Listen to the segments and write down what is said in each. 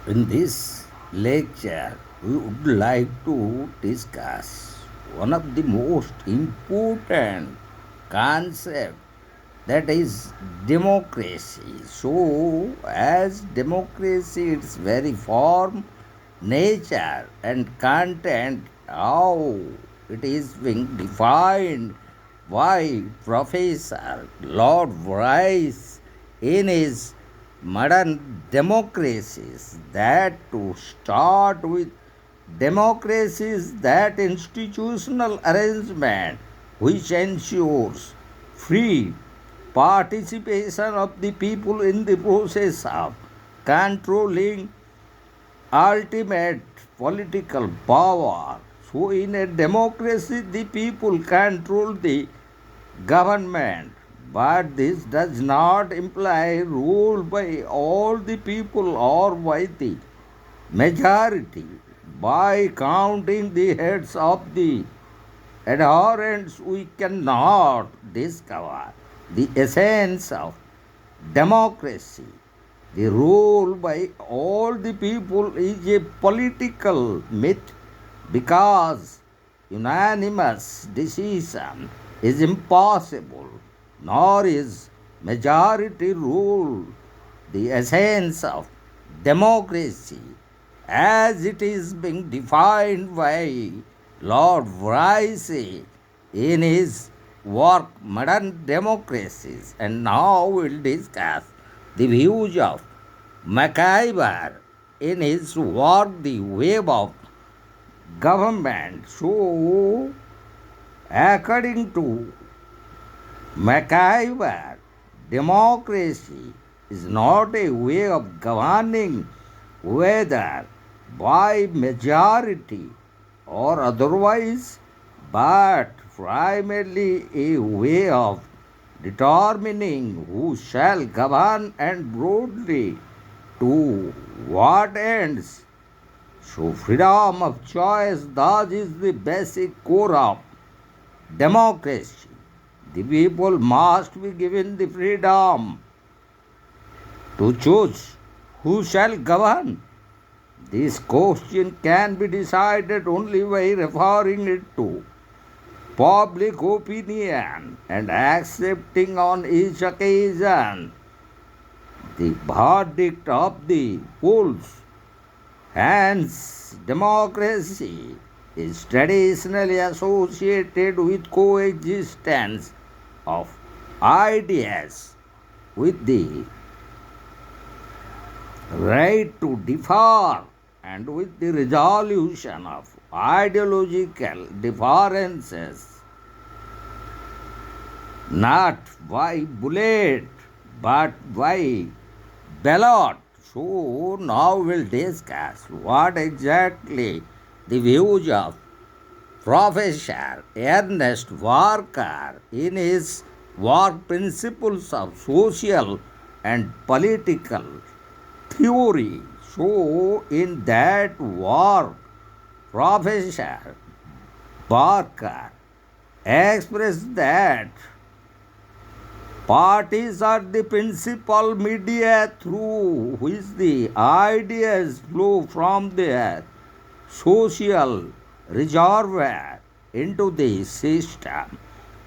In this lecture, we would like to discuss one of the most important concepts, that is democracy. So, as democracy, its very form, nature, and content, how it is being defined by Professor Lord Bryce in his modern democracies, that to start with, democracies that institutional arrangement which ensures free participation of the people in the process of controlling ultimate political power. So, in a democracy, the people control the government, but this does not imply rule by all the people or by the majority. By counting the heads of the adherents, we cannot discover the essence of democracy. The rule by all the people is a political myth because unanimous decision is impossible, nor is majority rule. The essence of democracy, as it is being defined by Lord Bryce in his work Modern Democracies. And now we'll discuss the views of Maciver in his work The Web of Government. So, according to Maciver, democracy is not a way of governing, whether by majority or otherwise, but primarily a way of determining who shall govern and broadly to what ends. So, freedom of choice thus is the basic core of democracy. The people must be given the freedom to choose who shall govern. This question can be decided only by referring it to public opinion and accepting on each occasion the verdict of the polls. Hence, democracy is traditionally associated with coexistence of ideas, with the right to differ, and with the resolution of ideological differences, not by bullet but by ballot. So, now we'll discuss what exactly the views of Professor Ernest Walker in his work Principles of Social and Political Theory. So, in that work, Professor Barker expressed that parties are the principal media through which the ideas flow from their social reservoir into the system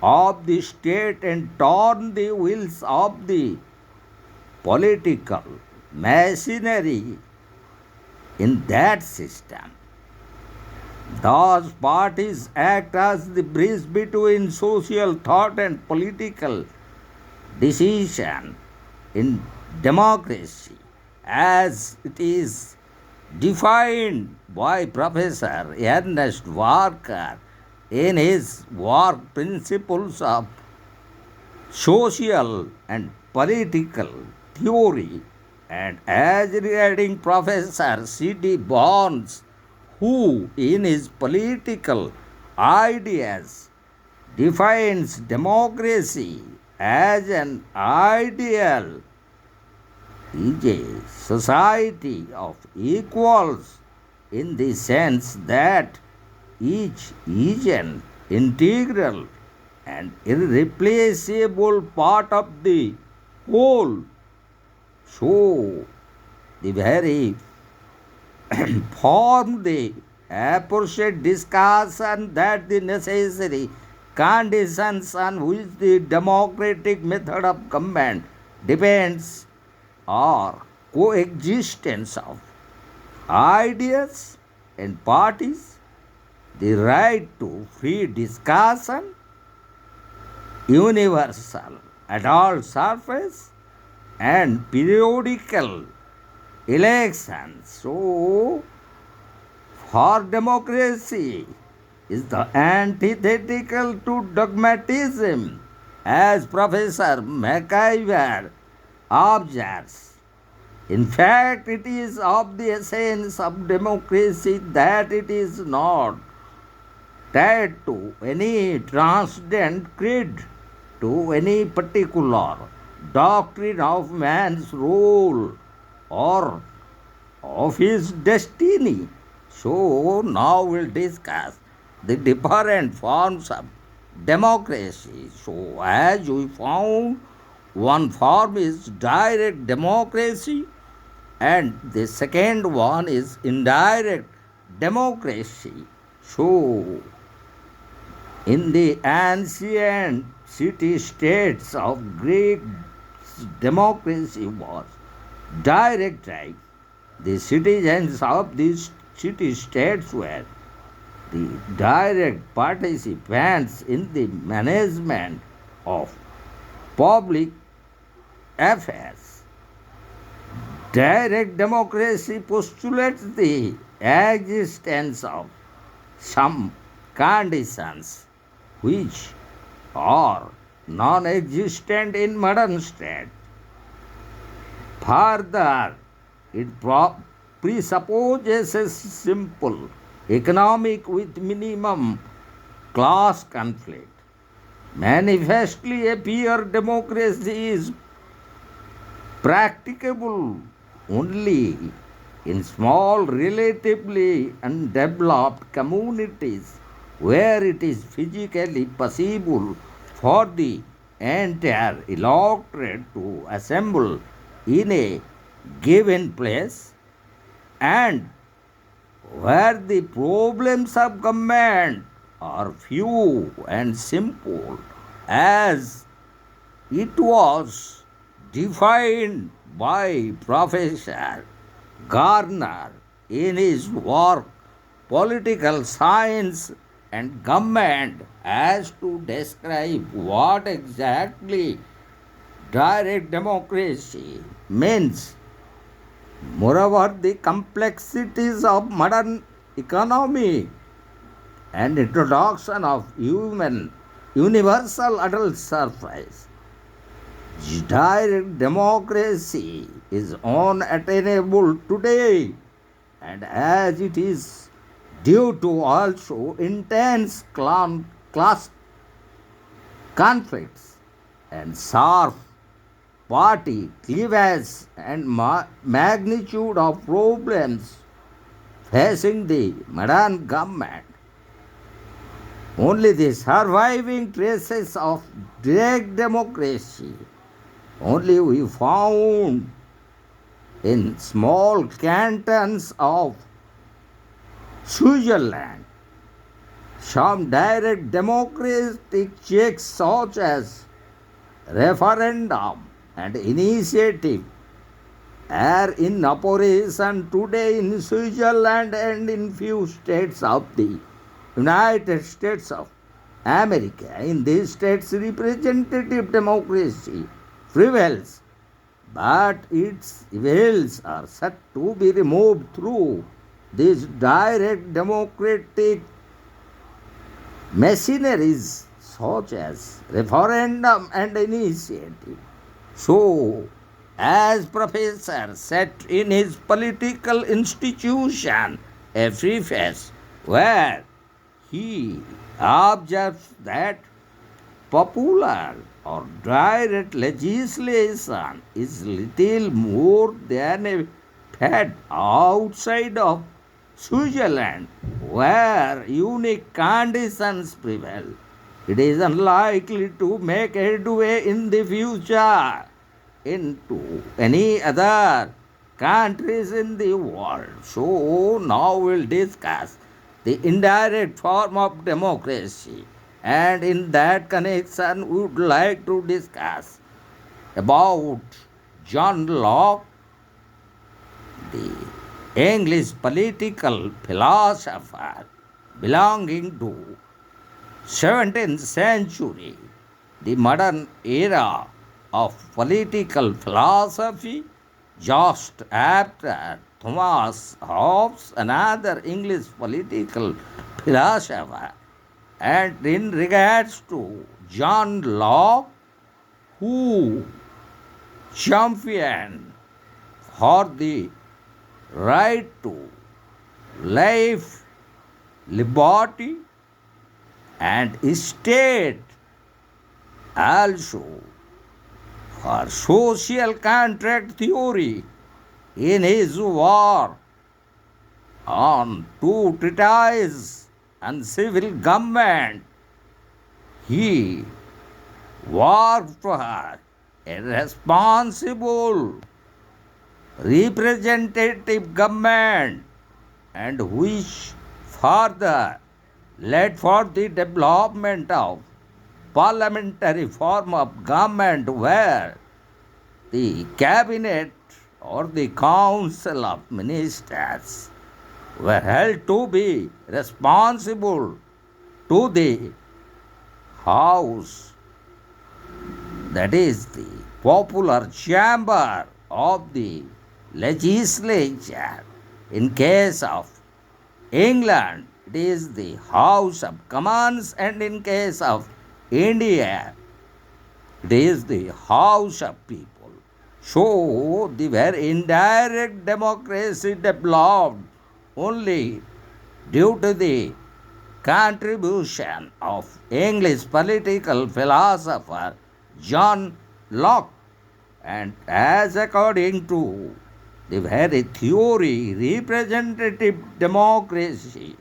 of the state and turn the wheels of the political machinery in that system. Thus, parties act as the bridge between social thought and political decision in democracy, as it is defined by Professor Ernest Walker in his work Principles of Social and Political Theory, and as regarding Professor C.D. Barnes, who in his political ideas defines democracy as an ideal is a society of equals, in the sense that each is an integral and irreplaceable part of the whole. So, the very form the appropriate discussion that the necessary conditions on which the democratic method of government depends are coexistence of ideas and parties, the right to free discussion, universal adult surface, and periodical elections. So, for democracy is the antithetical to dogmatism, as Professor Maciver observes. In fact, it is of the essence of democracy that it is not tied to any transcendent creed, to any particular doctrine of man's role or of his destiny. So, now we'll discuss the different forms of democracy. So, as we found, one form is direct democracy, and the second one is indirect democracy. So, in the ancient city states of Greek, democracy was direct right. The citizens of these city states were the direct participants in the management of public affairs. Direct democracy postulates the existence of some conditions which are non existent in modern state. Further, it presupposes a simple economic with minimum class conflict. Manifestly, a pure democracy is practicable only in small, relatively undeveloped communities where it is physically possible for the entire electorate to assemble in a given place, and where the problems of government are few and simple, as it was defined by Professor Garner in his work Political Science and Government, as to describe what exactly direct democracy means. Moreover, the complexities of modern economy and introduction of universal adult suffrage, direct democracy is unattainable today, and as it is due to also intense class conflicts and sharp party cleavage and magnitude of problems facing the modern government. Only the surviving traces of direct democracy only we found in small cantons of Switzerland. Some direct democratic checks such as referendum and initiative are in operation today in Switzerland and in few states of the United States of America. In these states, representative democracy prevails, but its evils are said to be removed through these direct democratic machineries such as referendum and initiative. So, as Professor said in his political institution, a preface, where he observes that popular or direct legislation is little more than a fad outside of Switzerland, where unique conditions prevail. It is unlikely to make headway in the future into any other countries in the world. So now we'll discuss the indirect form of democracy. And in that connection, we would like to discuss about John Locke, the English political philosopher belonging to 17th century, the modern era of political philosophy, just after Thomas Hobbes, another English political philosopher. And in regards to John Locke, who championed for the right to life, liberty, and state, also for social contract theory in his work on two treatises on civil government. He worked for a responsible representative government and which further led for the development of parliamentary form of government where the cabinet or the council of ministers were held to be responsible to the house, that is the popular chamber of the legislature. In case of England, it is the House of Commons, and in case of India, it is the House of People. So, the very indirect democracy developed only due to the contribution of English political philosopher John Locke. And as according to the very theory, representative democracy,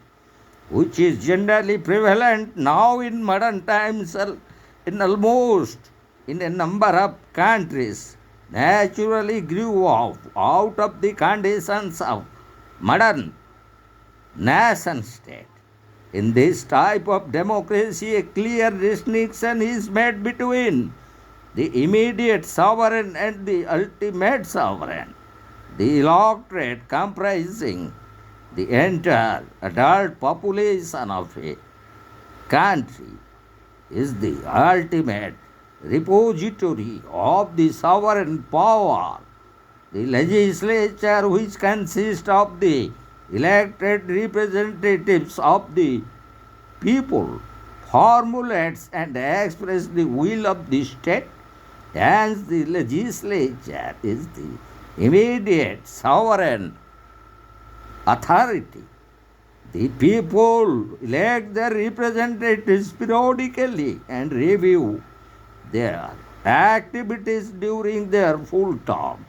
which is generally prevalent now in modern times in almost in a number of countries, naturally grew out of the conditions of modern nation state. In this type of democracy, a clear distinction is made between the immediate sovereign and the ultimate sovereign. The electorate comprising the entire adult population of a country is the ultimate repository of the sovereign power. The legislature, which consists of the elected representatives of the people, formulates and expresses the will of the state. Hence, the legislature is the immediate sovereign authority. The people elect their representatives periodically and review their activities during their full term.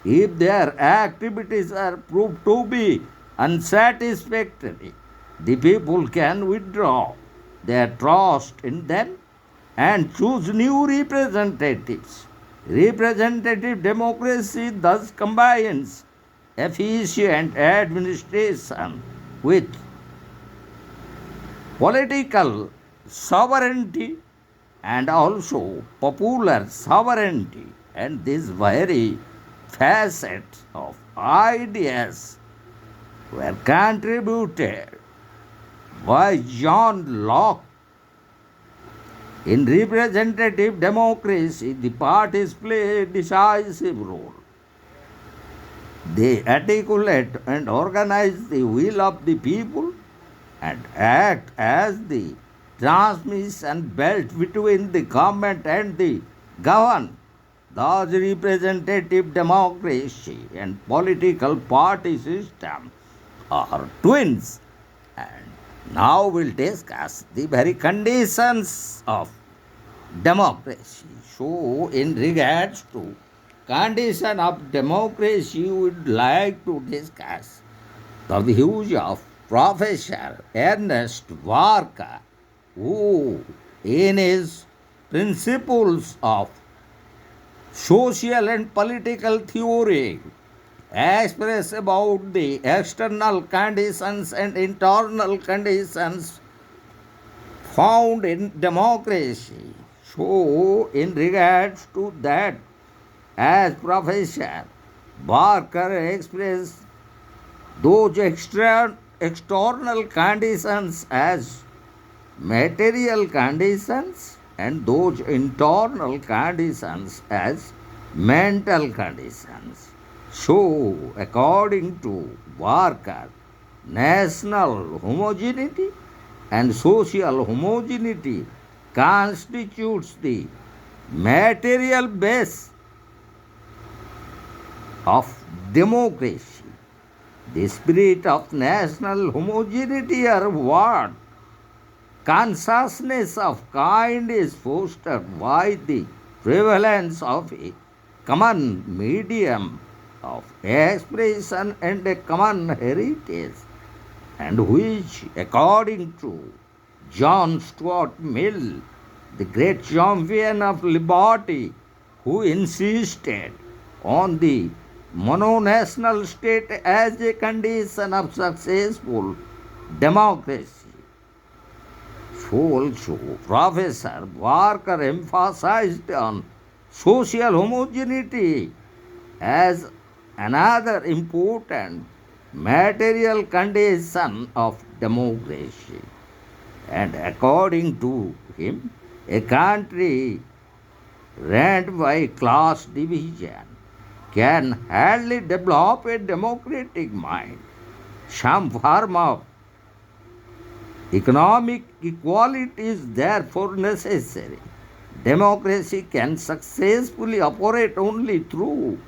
If their activities are proved to be unsatisfactory, the people can withdraw their trust in them and choose new representatives. Representative democracy thus combines efficient administration with political sovereignty and also popular sovereignty, and these very facets of ideas were contributed by John Locke. In representative democracy, the parties play a decisive role. They articulate and organize the will of the people and act as the transmission belt between the government and the governed. Thus, representative democracy and political party system are twins. And now we'll discuss the very conditions of democracy. So, in regards to condition of democracy, we would like to discuss the views of Professor Ernest Walker, who, in his principles of social and political theory, express about the external conditions and internal conditions found in democracy. So, in regards to that, as Professor Barker expressed those external conditions as material conditions and those internal conditions as mental conditions. So, according to Barker, national homogeneity and social homogeneity constitutes the material base of democracy. The spirit of national homogeneity or what? Consciousness of kind is fostered by the prevalence of a common medium of expression and a common heritage, and which, according to John Stuart Mill, the great champion of liberty, who insisted on the mononational state as a condition of successful democracy. So also, Professor Barker emphasized on social homogeneity as another important material condition of democracy. And according to him, a country run by class division can hardly develop a democratic mind. Some form of economic equality is therefore necessary. Democracy can successfully operate only through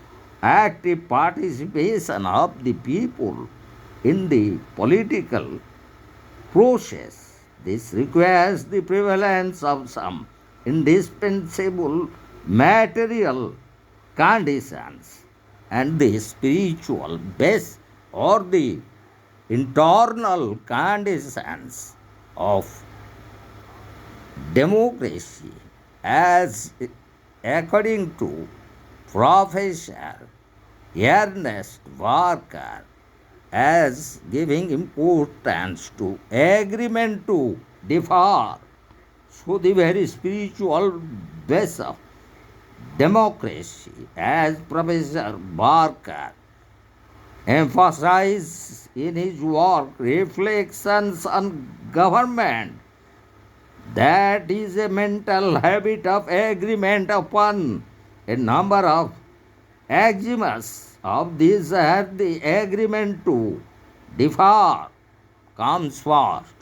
active participation of the people in the political process. This requires the prevalence of some indispensable material conditions, and the spiritual base or the internal conditions of democracy, as according to Professor Ernest Barker, as giving importance to agreement to differ. So, the very spiritual base of democracy, as Professor Barker emphasized in his work Reflections on Government, that is a mental habit of agreement upon a number of axioms. Of these are the agreement to differ comes first.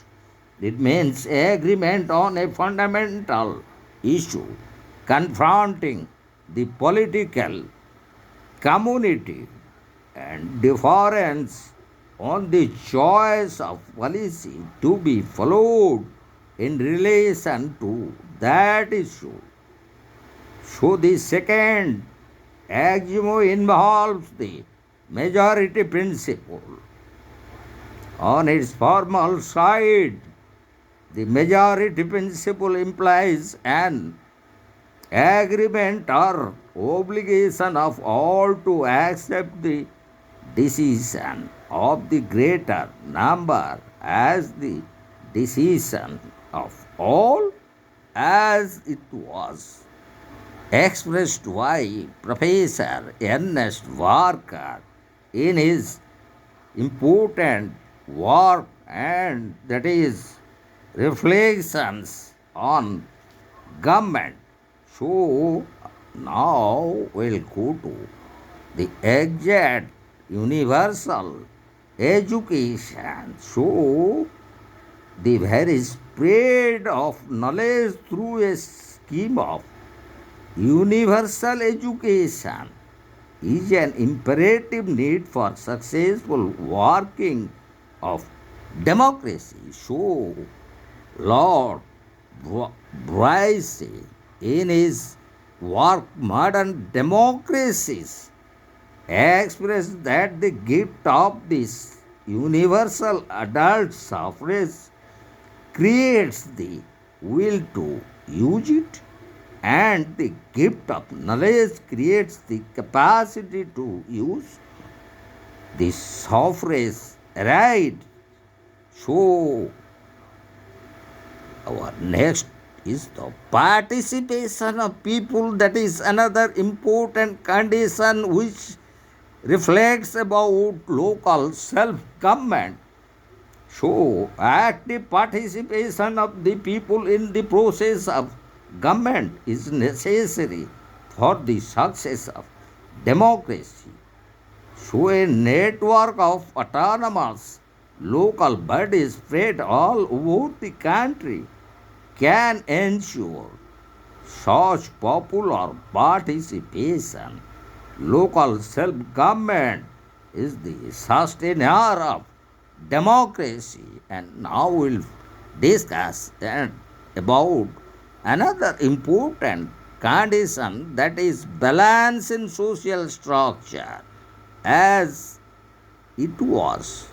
It means agreement on a fundamental issue confronting the political community, and difference on the choice of policy to be followed in relation to that issue. So, the second axiom involves the majority principle. On its formal side, the majority principle implies an agreement or obligation of all to accept the decision of the greater number as the decision of all, as it was expressed by Professor Ernest Barker in his important work, and that is Reflections on Government. So now we'll go to the exact universal education. So the very spread of knowledge through a scheme of universal education is an imperative need for successful working of democracy. So Lord Bryce, in his work Modern Democracies, expressed that the gift of this universal adult suffrage creates the will to use it, and the gift of knowledge creates the capacity to use the suffrage right. So, our next is the participation of people. That is another important condition which reflects about local self-government. So, active participation of the people in the process of government is necessary for the success of democracy. So, a network of autonomous local bodies spread all over the country can ensure such popular participation. Local self government is the sustainer of democracy. And now we'll discuss about another important condition, that is balance in social structure, as it was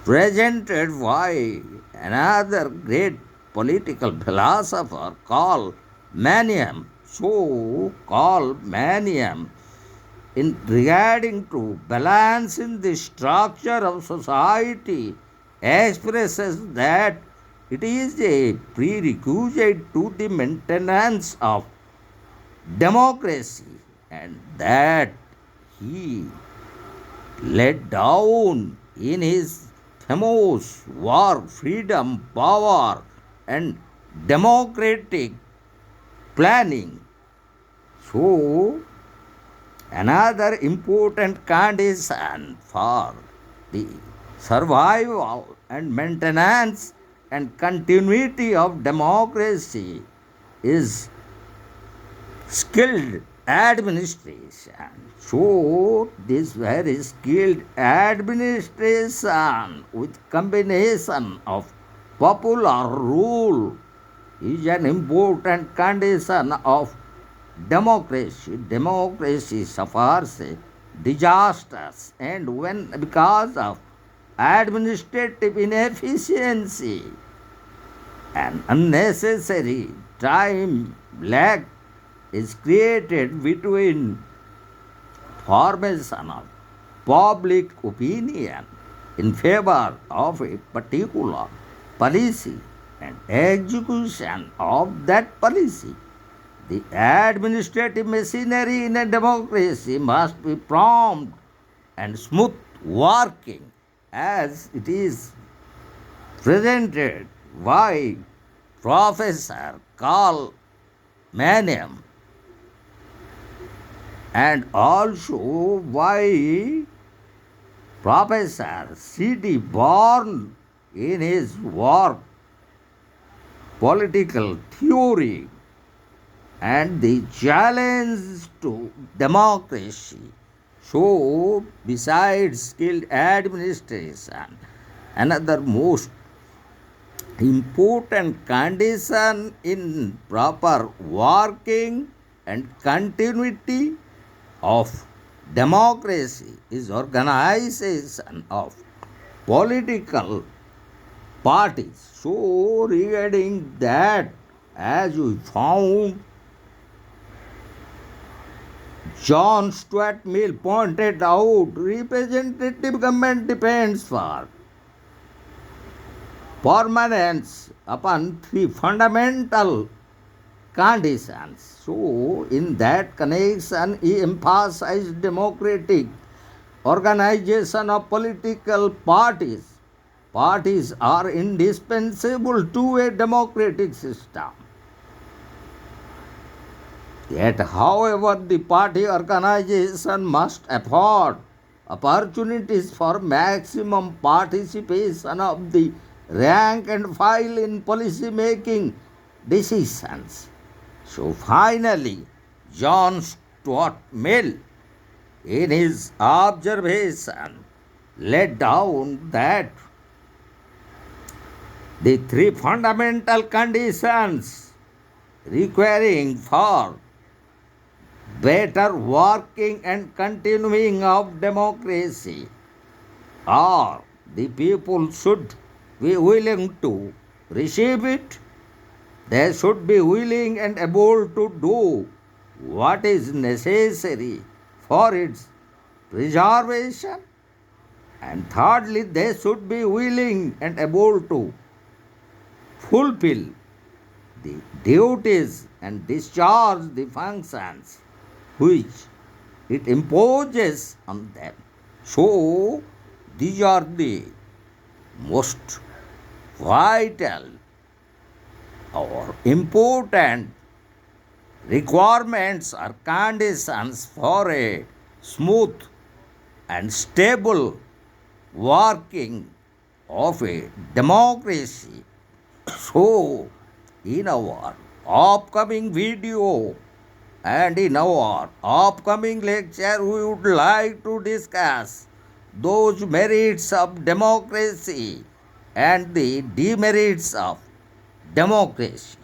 presented by another great political philosopher called Maniam. So called Maniam, in regarding to balance in the structure of society, expresses that it is a prerequisite to the maintenance of democracy, and that he laid down in his famous work Freedom, Power, and Democratic Planning. So, another important condition for the survival and maintenance and continuity of democracy is skilled administration. So, this very skilled administration with combination of popular rule is an important condition of democracy. Democracy suffers disasters, and when because of administrative inefficiency and unnecessary time lag is created between formation of public opinion in favor of a particular policy and execution of that policy. The administrative machinery in a democracy must be prompt and smooth working, as it is presented by Professor Carl Menem and also by Professor C.D. Bourne in his work Political Theory and the Challenge to Democracy. So, besides skilled administration, another most important condition in proper working and continuity of democracy is organization of political parties. So, regarding that, as we found, John Stuart Mill pointed out, representative government depends for permanence upon three fundamental conditions. So, in that connection, he emphasized democratic organization of political parties. Parties are indispensable to a democratic system. Yet, however, the party organization must afford opportunities for maximum participation of the rank and file in policy making decisions. So, finally, John Stuart Mill, in his observation, laid down that the three fundamental conditions requiring for better working and continuing of democracy are: the people should be willing to receive it, they should be willing and able to do what is necessary for its preservation, And thirdly, they should be willing and able to fulfill the duties and discharge the functions which it imposes on them. So, these are the most vital or important requirements or conditions for a smooth and stable working of a democracy. So, in our upcoming video and in our upcoming lecture, we would like to discuss those merits of democracy and the demerits of democracy.